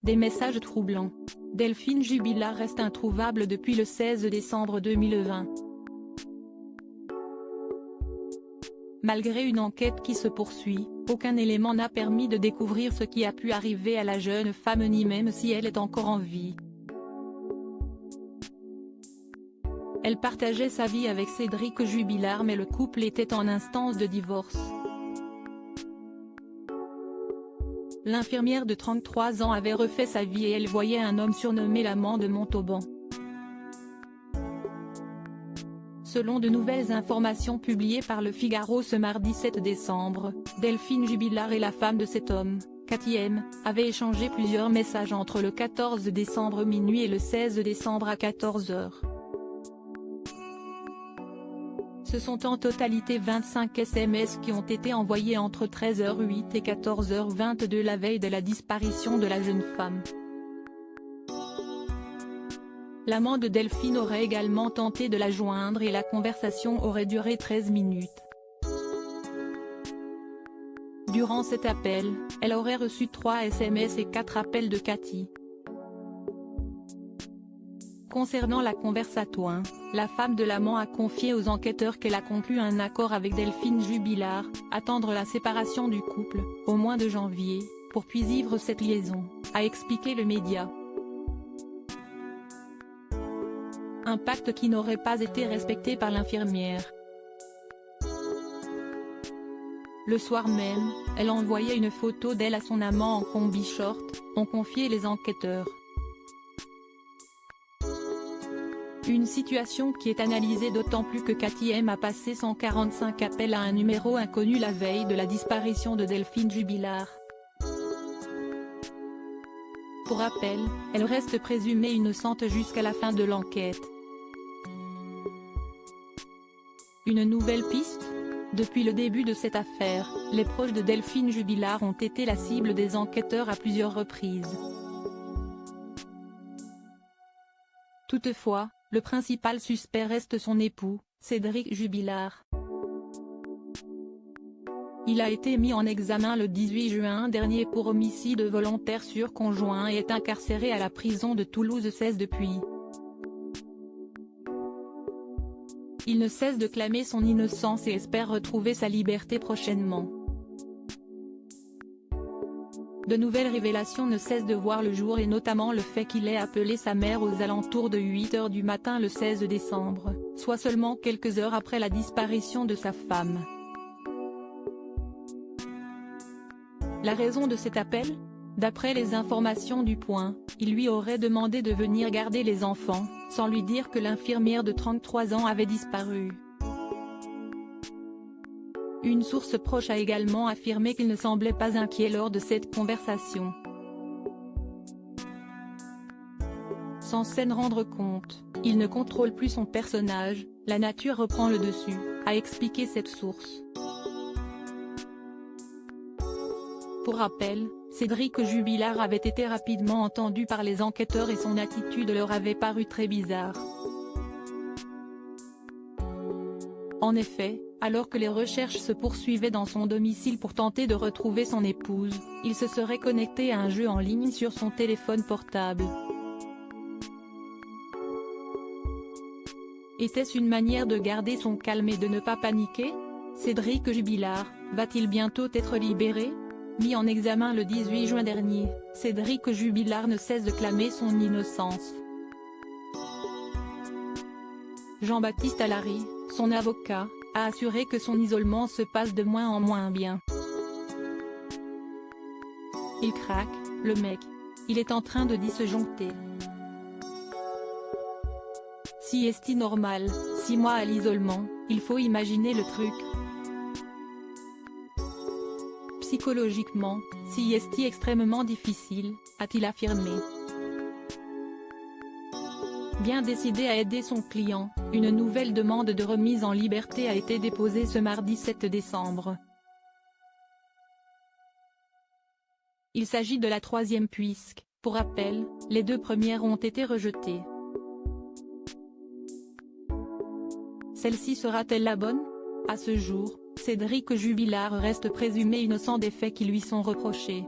Des messages troublants. Delphine Jubilard reste introuvable depuis le 16 décembre 2020. Malgré une enquête qui se poursuit, aucun élément n'a permis de découvrir ce qui a pu arriver à la jeune femme ni même si elle est encore en vie. Elle partageait sa vie avec Cédric Jubilard mais le couple était en instance de divorce. L'infirmière de 33 ans avait refait sa vie et elle voyait un homme surnommé l'amant de Montauban. Selon de nouvelles informations publiées par Le Figaro ce mardi 7 décembre, Delphine Jubilard et la femme de cet homme, Cathy M, avaient échangé plusieurs messages entre le 14 décembre minuit et le 16 décembre à 14 h. Ce sont en totalité 25 SMS qui ont été envoyés entre 13h08 et 14h22 la veille de la disparition de la jeune femme. L'amant de Delphine aurait également tenté de la joindre et la conversation aurait duré 13 minutes. Durant cet appel, elle aurait reçu 3 SMS et 4 appels de Cathy. Concernant la conversatoire, la femme de l'amant a confié aux enquêteurs qu'elle a conclu un accord avec Delphine Jubilard, attendre la séparation du couple, au mois de janvier, pour puis vivre cette liaison, a expliqué le média. Un pacte qui n'aurait pas été respecté par l'infirmière. Le soir même, elle envoyait une photo d'elle à son amant en combi-short, ont confié les enquêteurs. Une situation qui est analysée d'autant plus que Cathy M a passé 145 appels à un numéro inconnu la veille de la disparition de Delphine Jubilard. Pour rappel, elle reste présumée innocente jusqu'à la fin de l'enquête. Une nouvelle piste ? Depuis le début de cette affaire, les proches de Delphine Jubilard ont été la cible des enquêteurs à plusieurs reprises. Toutefois, le principal suspect reste son époux, Cédric Jubilard. Il a été mis en examen le 18 juin dernier pour homicide volontaire sur conjoint et est incarcéré à la prison de Toulouse 16 depuis. Il ne cesse de clamer son innocence et espère retrouver sa liberté prochainement. De nouvelles révélations ne cessent de voir le jour et notamment le fait qu'il ait appelé sa mère aux alentours de 8 h du matin le 16 décembre, soit seulement quelques heures après la disparition de sa femme. La raison de cet appel ? D'après les informations du Point, il lui aurait demandé de venir garder les enfants, sans lui dire que l'infirmière de 33 ans avait disparu. Une source proche a également affirmé qu'il ne semblait pas inquiet lors de cette conversation. Sans s'en rendre compte, il ne contrôle plus son personnage, la nature reprend le dessus, a expliqué cette source. Pour rappel, Cédric Jubilard avait été rapidement entendu par les enquêteurs et son attitude leur avait paru très bizarre. En effet, alors que les recherches se poursuivaient dans son domicile pour tenter de retrouver son épouse, il se serait connecté à un jeu en ligne sur son téléphone portable. Était-ce une manière de garder son calme et de ne pas paniquer ? Cédric Jubilard, va-t-il bientôt être libéré ? Mis en examen le 18 juin dernier, Cédric Jubilard ne cesse de clamer son innocence. Jean-Baptiste Allary, son avocat, a assuré que son isolement se passe de moins en moins bien. Il craque, le mec. Il est en train de disjoncter. Si est-il normal, 6 mois à l'isolement, il faut imaginer le truc. Psychologiquement, si est-il extrêmement difficile, a-t-il affirmé. Bien décidé à aider son client, une nouvelle demande de remise en liberté a été déposée ce mardi 7 décembre. Il s'agit de la 3e puisque, pour rappel, les 2 premières ont été rejetées. Celle-ci sera-t-elle la bonne ? À ce jour, Cédric Jubilard reste présumé innocent des faits qui lui sont reprochés.